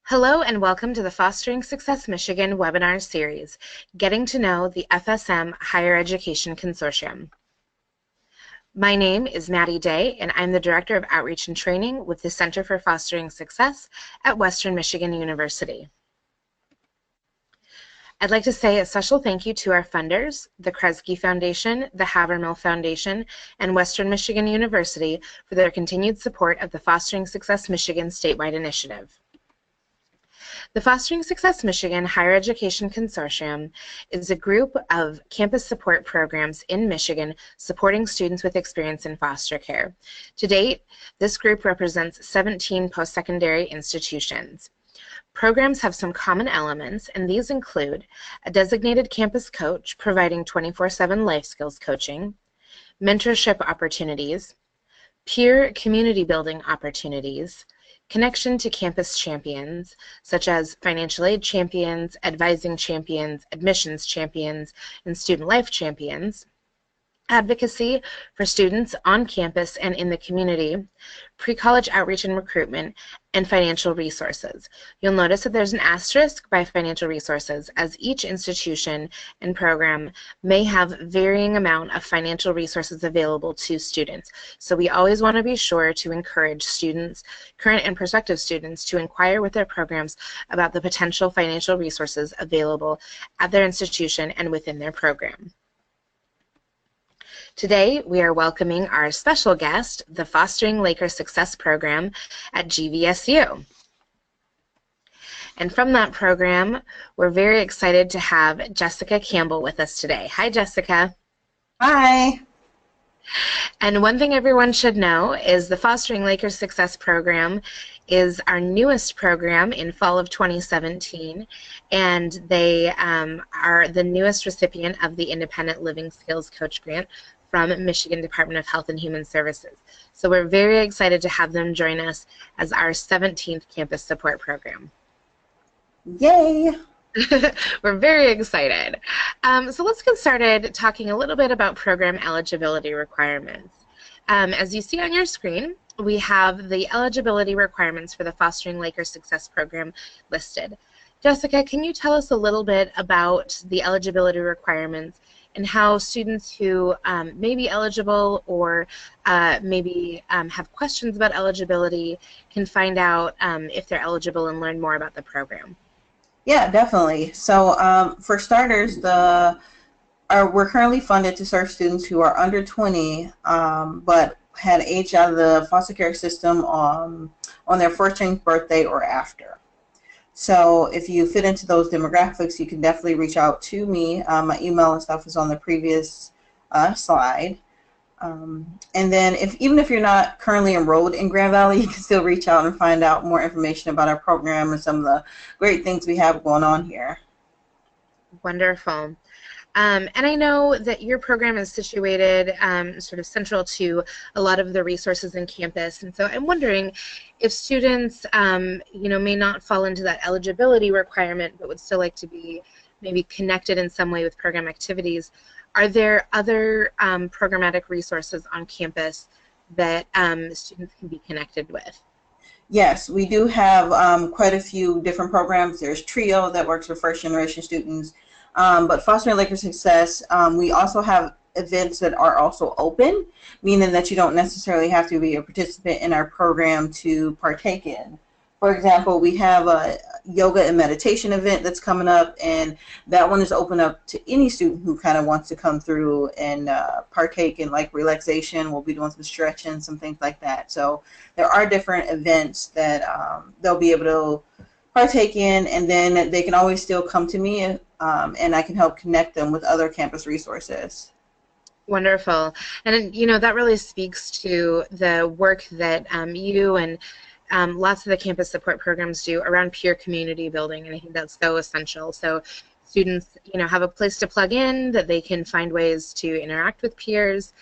Hello and welcome to the Fostering Success Michigan webinar series, Getting to Know the FSM Higher Education Consortium. My name is Maddie Day, and I'm the Director of Outreach and Training with the Center for Fostering Success at Western Michigan University. I'd like to say a special thank you to our funders, the Kresge Foundation, the Havermill Foundation, and Western Michigan University for their continued support of the Fostering Success Michigan statewide initiative. The Fostering Success Michigan Higher Education Consortium is a group of campus support programs in Michigan supporting students with experience in foster care. To date, this group represents 17 postsecondary institutions. Programs have some common elements, and these include a designated campus coach providing 24/7 life skills coaching, mentorship opportunities, peer community building opportunities, connection to campus champions, such as financial aid champions, advising champions, admissions champions, and student life champions, advocacy for students on campus and in the community, pre-college outreach and recruitment, and financial resources. You'll notice that there's an asterisk by financial resources, as each institution and program may have varying amount of financial resources available to students. So we always want to be sure to encourage students, current and prospective students, to inquire with their programs about the potential financial resources available at their institution and within their program. Today, we are welcoming our special guest, the Fostering Laker Success Program at GVSU. And from that program, we're very excited to have Jessica Campbell with us today. Hi, Jessica. Hi. And one thing everyone should know is the Fostering Laker Success Program is our newest program in fall of 2017, and they are the newest recipient of the Independent Living Skills Coach Grant from Michigan Department of Health and Human Services. So we're very excited to have them join us as our 17th campus support program. Yay! We're very excited. So let's get started talking a little bit about program eligibility requirements. As you see on your screen, we have the eligibility requirements for the Fostering Laker Success Program listed. Jessica, can you tell us a little bit about the eligibility requirements and how students who may be eligible or maybe have questions about eligibility can find out if they're eligible and learn more about the program? Yeah, definitely. So for starters, we're currently funded to serve students who are under 20 but had aged out of the foster care system on their 14th birthday or after. So if you fit into those demographics, you can definitely reach out to me. My email and stuff is on the previous slide. And then even if you're not currently enrolled in Grand Valley, you can still reach out and find out more information about our program and some of the great things we have going on here. Wonderful. And I know that your program is situated sort of central to a lot of the resources in campus, and so I'm wondering if students, may not fall into that eligibility requirement but would still like to be maybe connected in some way with program activities. Are there other programmatic resources on campus that students can be connected with? Yes, we do have quite a few different programs. There's TRIO that works for first generation students. But Fostering Laker Success, we also have events that are also open, meaning that you don't necessarily have to be a participant in our program to partake in. For example, we have a yoga and meditation event that's coming up, and that one is open up to any student who kind of wants to come through and partake in like relaxation. We'll be doing some stretching, some things like that. So there are different events that they'll be able to partake in, and then they can always still come to me and I can help connect them with other campus resources. Wonderful. And that really speaks to the work that you and lots of the campus support programs do around peer community building, and I think that's so essential. So students, have a place to plug in, that they can find ways to interact with peers,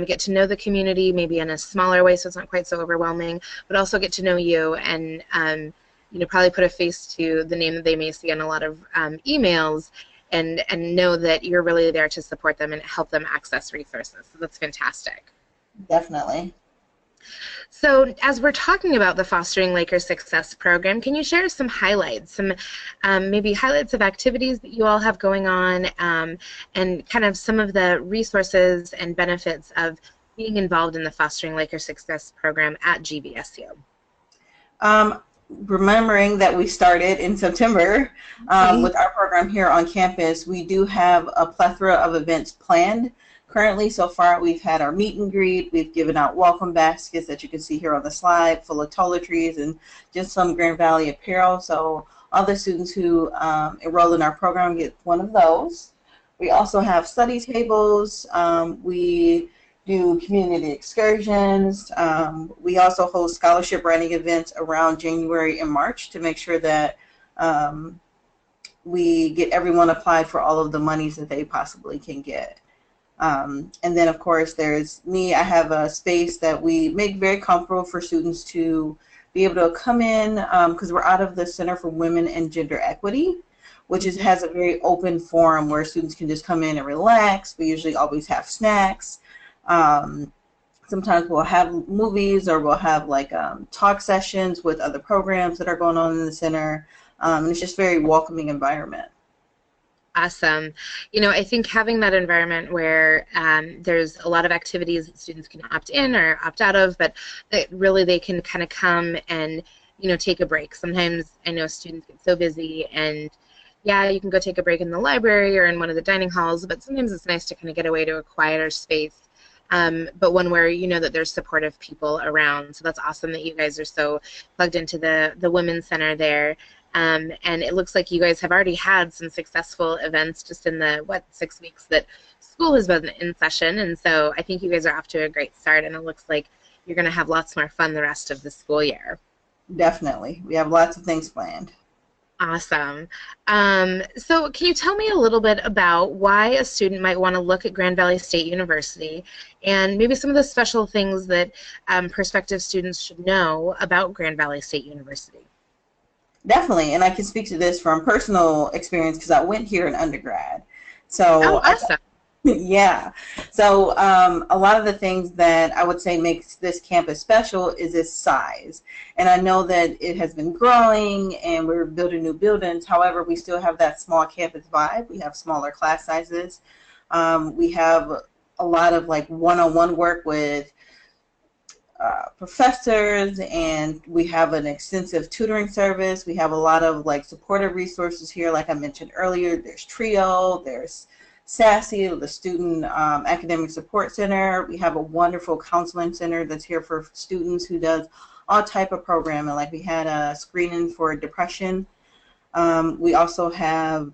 get to know the community maybe in a smaller way so it's not quite so overwhelming, but also get to know you and probably put a face to the name that they may see on a lot of emails, and know that you're really there to support them and help them access resources. So that's fantastic. Definitely. So as we're talking about the Fostering Laker Success Program, can you share some highlights, some maybe highlights of activities that you all have going on, and kind of some of the resources and benefits of being involved in the Fostering Laker Success Program at GVSU? Remembering that we started in September with our program here on campus, we do have a plethora of events planned. Currently, so far, we've had our meet and greet. We've given out welcome baskets that you can see here on the slide, full of toiletries and just some Grand Valley apparel. So all the students who enroll in our program get one of those. We also have study tables. We do community excursions. We also host scholarship writing events around January and March to make sure that we get everyone applied for all of the monies that they possibly can get. And then, of course, there's me. I have a space that we make very comfortable for students to be able to come in because we're out of the Center for Women and Gender Equity, which has a very open forum where students can just come in and relax. We usually always have snacks. Sometimes we'll have movies, or we'll have like talk sessions with other programs that are going on in the center. And it's just a very welcoming environment. Awesome. You know, I think having that environment where there's a lot of activities that students can opt in or opt out of, but that really they can kind of come and, you know, take a break. Sometimes I know students get so busy, and yeah, you can go take a break in the library or in one of the dining halls, but sometimes it's nice to kind of get away to a quieter space, but one where you know that there's supportive people around. So that's awesome that you guys are so plugged into the Women's Center there. And it looks like you guys have already had some successful events just in the, 6 weeks that school has been in session. And so I think you guys are off to a great start, and it looks like you're going to have lots more fun the rest of the school year. Definitely. We have lots of things planned. Awesome. So can you tell me a little bit about why a student might want to look at Grand Valley State University, and maybe some of the special things that prospective students should know about Grand Valley State University? Definitely, and I can speak to this from personal experience because I went here in undergrad. So, awesome. Yeah. So a lot of the things that I would say makes this campus special is its size. And I know that it has been growing and we're building new buildings. However, we still have that small campus vibe. We have smaller class sizes. We have a lot of like one-on-one work with professors, and we have an extensive tutoring service. We have a lot of like supportive resources here. Like I mentioned earlier, there's TRIO, there's SASSY, the Student Academic Support Center. We have a wonderful counseling center that's here for students who does all type of programming. Like we had a screening for depression. We also have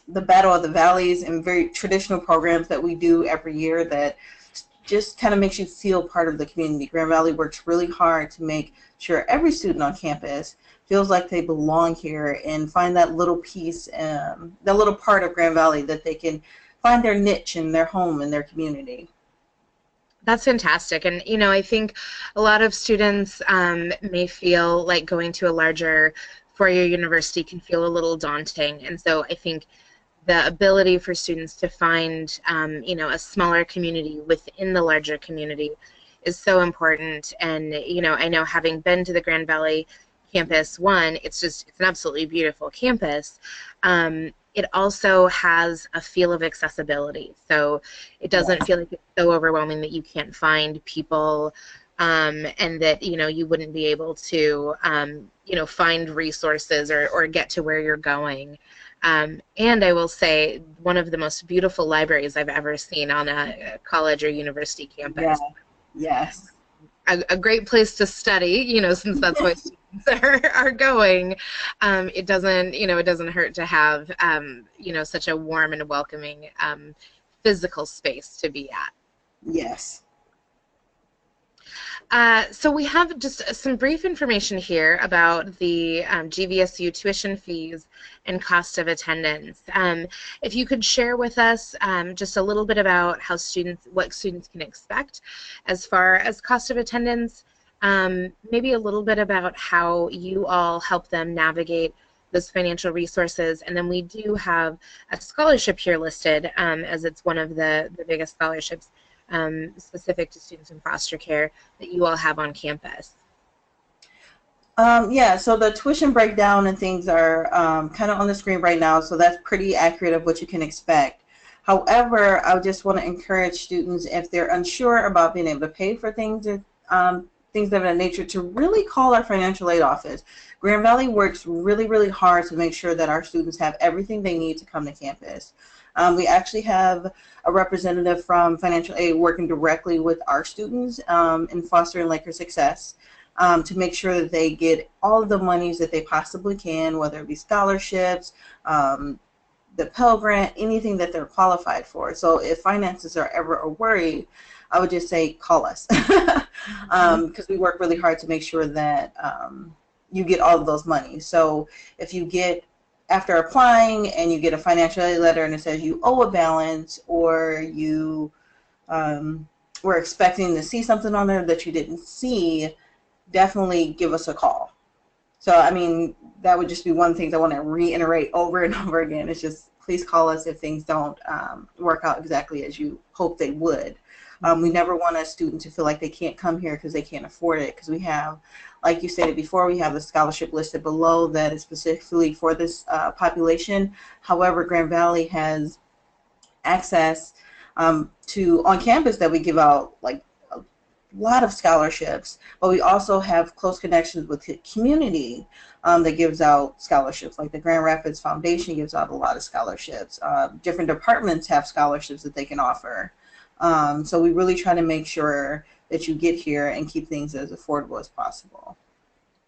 the Battle of the Valleys and very traditional programs that we do every year that just kind of makes you feel part of the community. Grand Valley works really hard to make sure every student on campus feels like they belong here and find that little piece, that little part of Grand Valley that they can find their niche in their home and their community. That's fantastic. And, you know, I think a lot of students may feel like going to a larger four-year university can feel a little daunting. And so I think the ability for students to find, you know, a smaller community within the larger community is so important. And, you know, I know having been to the Grand Valley campus, it's an absolutely beautiful campus. It also has a feel of accessibility. So it doesn't feel like it's so overwhelming that you can't find people and that, you know, you wouldn't be able to, you know, find resources or get to where you're going. And I will say one of the most beautiful libraries I've ever seen on a college or university campus. Yeah. Yes. A great place to study, you know, since that's why students are going. It doesn't hurt to have, you know, such a warm and welcoming physical space to be at. Yes. So we have just some brief information here about the GVSU tuition fees and cost of attendance. If you could share with us just a little bit about what students can expect as far as cost of attendance, maybe a little bit about how you all help them navigate those financial resources, and then we do have a scholarship here listed as it's one of the biggest scholarships specific to students in foster care that you all have on campus? Yeah, so the tuition breakdown and things are kind of on the screen right now, so that's pretty accurate of what you can expect. However, I just want to encourage students, if they're unsure about being able to pay for things, things of that nature, to really call our financial aid office. Grand Valley works really, really hard to make sure that our students have everything they need to come to campus. We actually have a representative from financial aid working directly with our students in fostering Laker success. To make sure that they get all of the monies that they possibly can, whether it be scholarships, the Pell Grant, anything that they're qualified for. So if finances are ever a worry, I would just say call us, because we work really hard to make sure that you get all of those monies. So if you get, after applying and you get a financial aid letter and it says you owe a balance, or you were expecting to see something on there that you didn't see, definitely give us a call. So, I mean, that would just be one thing I want to reiterate over and over again. It's just, please call us if things don't work out exactly as you hope they would. We never want a student to feel like they can't come here because they can't afford it, because we have, like you stated before, we have the scholarship listed below that is specifically for this population. However, Grand Valley has access to, on campus, that we give out like lot of scholarships, but we also have close connections with the community that gives out scholarships. Like the Grand Rapids Foundation gives out a lot of scholarships. Different departments have scholarships that they can offer. So we really try to make sure that you get here and keep things as affordable as possible.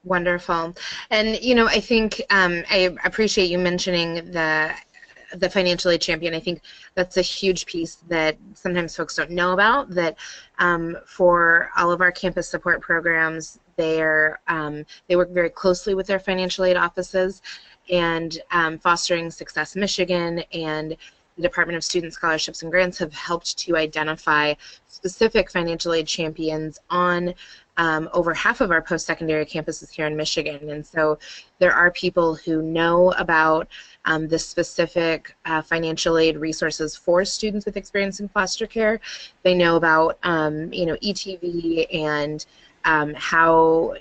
Wonderful. And, you know, I think I appreciate you mentioning the financial aid champion. I think that's a huge piece that sometimes folks don't know about, that for all of our campus support programs, they work very closely with their financial aid offices, and Fostering Success Michigan and the Department of Student Scholarships and Grants have helped to identify specific financial aid champions on over half of our post-secondary campuses here in Michigan. And so there are people who know about the specific financial aid resources for students with experience in foster care. They know about you know, ETV and how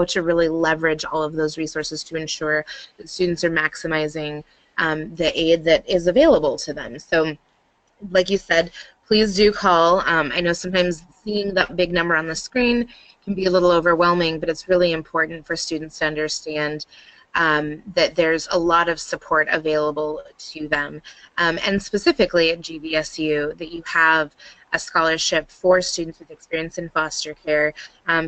to really leverage all of those resources to ensure that students are maximizing the aid that is available to them. So, like you said, please do call. I know sometimes seeing that big number on the screen can be a little overwhelming, but it's really important for students to understand that there's a lot of support available to them. And specifically at GVSU, that you have a scholarship for students with experience in foster care.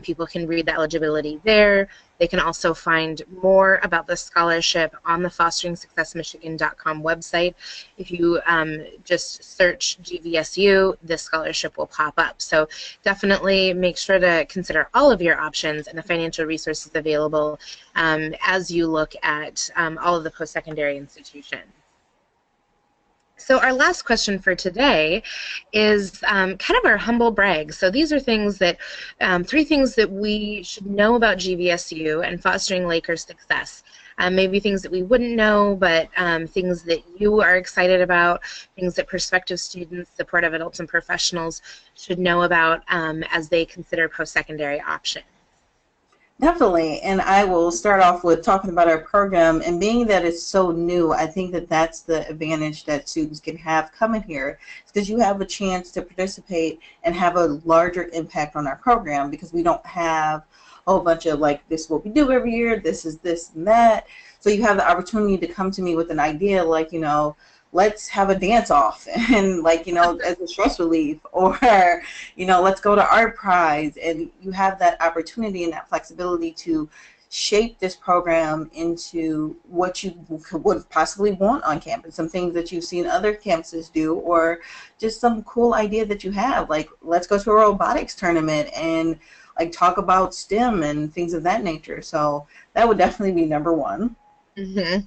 People can read the eligibility there. They can also find more about the scholarship on the fosteringsuccessmichigan.com website. If you just search GVSU, this scholarship will pop up. So definitely make sure to consider all of your options and the financial resources available as you look at all of the post-secondary institutions. So our last question for today is kind of our humble brag. So these are things that, 3 things that we should know about GVSU and fostering Laker success. Maybe things that we wouldn't know, but things that you are excited about, things that prospective students, supportive adults, and professionals should know about as they consider post-secondary options. Definitely, and I will start off with talking about our program, and being that it's so new, I think that that's the advantage that students can have coming here, because you have a chance to participate and have a larger impact on our program, because we don't have a whole bunch of like, this is what we do every year, this is this and that. So you have the opportunity to come to me with an idea like, you know, let's have a dance off and like, you know, as a stress relief, or, you know, let's go to art prize. And you have that opportunity and that flexibility to shape this program into what you would possibly want on campus, some things that you've seen other campuses do, or just some cool idea that you have, like let's go to a robotics tournament and like talk about STEM and things of that nature. So that would definitely be number one. Mm-hmm.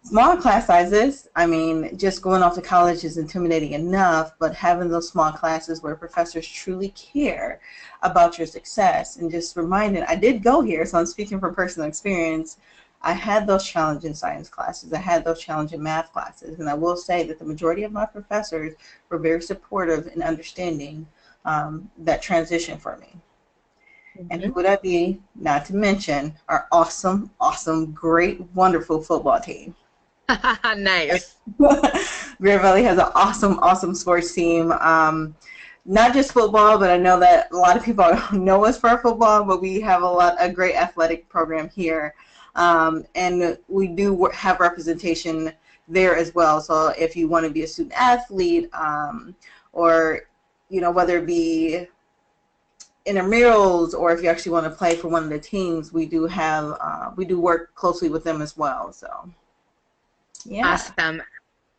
Small class sizes, I mean, just going off to college is intimidating enough, but having those small classes where professors truly care about your success, and just reminding, I did go here, so I'm speaking from personal experience, I had those challenging science classes, I had those challenging math classes, and I will say that the majority of my professors were very supportive and understanding that transition for me. And who Mm-hmm. would that be? Not to mention our awesome, awesome, great, wonderful football team. Nice. Grand Valley has an awesome, awesome sports team. Not just football, but I know that a lot of people know us for football, but we have a great athletic program here. And we do have representation there as well. So if you want to be a student athlete, or, you know, whether it be intramurals or if you actually want to play for one of the teams, we do work closely with them as well. So yeah. Awesome.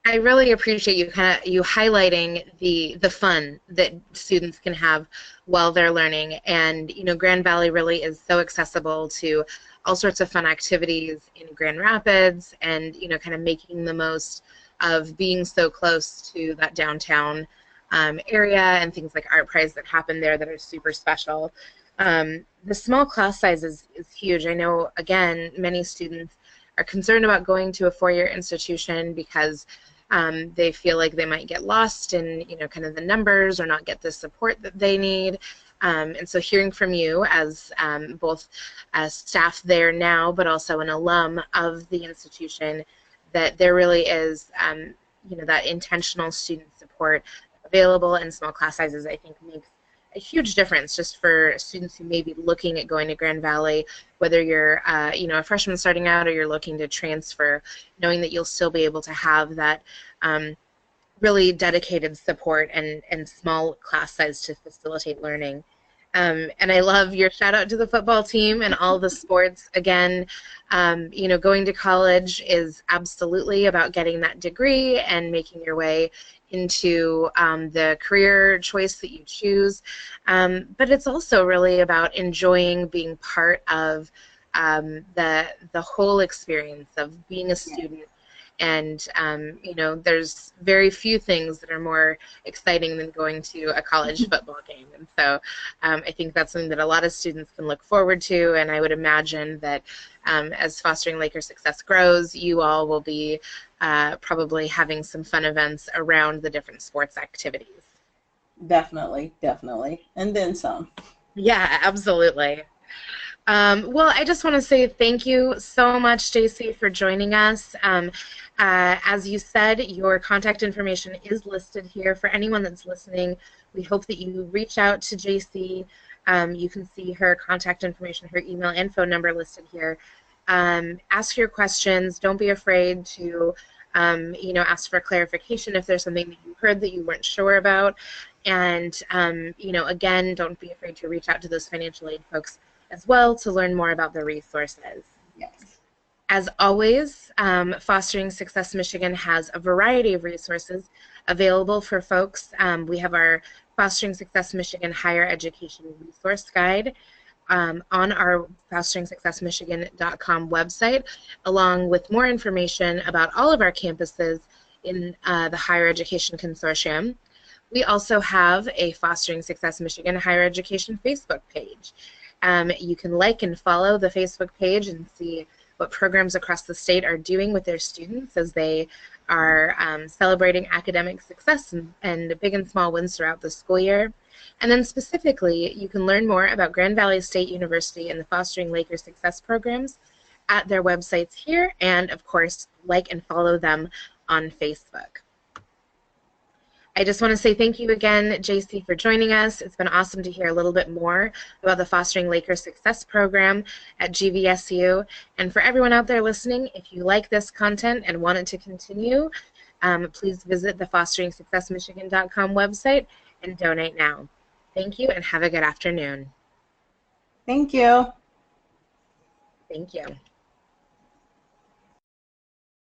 I really appreciate you highlighting the fun that students can have while they're learning. And Grand Valley really is so accessible to all sorts of fun activities in Grand Rapids, and kind of making the most of being so close to that downtown area, and things like Art Prize that happen there that are super special. The small class size is huge. I know, again, many students are concerned about going to a four-year institution because they feel like they might get lost in kind of the numbers, or not get the support that they need. And so hearing from you as both as staff there now, but also an alum of the institution, that there really is that intentional student support available in small class sizes, I think makes a huge difference just for students who may be looking at going to Grand Valley, whether you're a freshman starting out or you're looking to transfer, knowing that you'll still be able to have that really dedicated support and small class size to facilitate learning. And I love your shout out to the football team and all the sports. Again, going to college is absolutely about getting that degree and making your way into the career choice that you choose. But it's also really about enjoying being part of the whole experience of being a student. And there's very few things that are more exciting than going to a college football game. And so I think that's something that a lot of students can look forward to. And I would imagine that as Fostering Laker Success grows, you all will be probably having some fun events around the different sports activities. Definitely, definitely. And then some. Yeah, absolutely. Well, I just want to say thank you so much, JC, for joining us. As you said, your contact information is listed here. For anyone that's listening, we hope that you reach out to JC. You can see her contact information, her email and phone number listed here. Ask your questions. Don't be afraid to ask for clarification if there's something that you heard that you weren't sure about. And, again, don't be afraid to reach out to those financial aid folks as well to learn more about the resources. Yes. As always, Fostering Success Michigan has a variety of resources available for folks. We have our Fostering Success Michigan Higher Education Resource Guide on our fosteringsuccessmichigan.com website, along with more information about all of our campuses in the Higher Education Consortium. We also have a Fostering Success Michigan Higher Education Facebook page. You can like and follow the Facebook page and see what programs across the state are doing with their students as they are celebrating academic success and big and small wins throughout the school year. And then specifically, you can learn more about Grand Valley State University and the Fostering Laker Success programs at their websites here, and of course, like and follow them on Facebook. I just want to say thank you again, JC, for joining us. It's been awesome to hear a little bit more about the Fostering Laker Success Program at GVSU. And for everyone out there listening, if you like this content and want it to continue, please visit the fosteringsuccessmichigan.com website and donate now. Thank you, and have a good afternoon. Thank you. Thank you.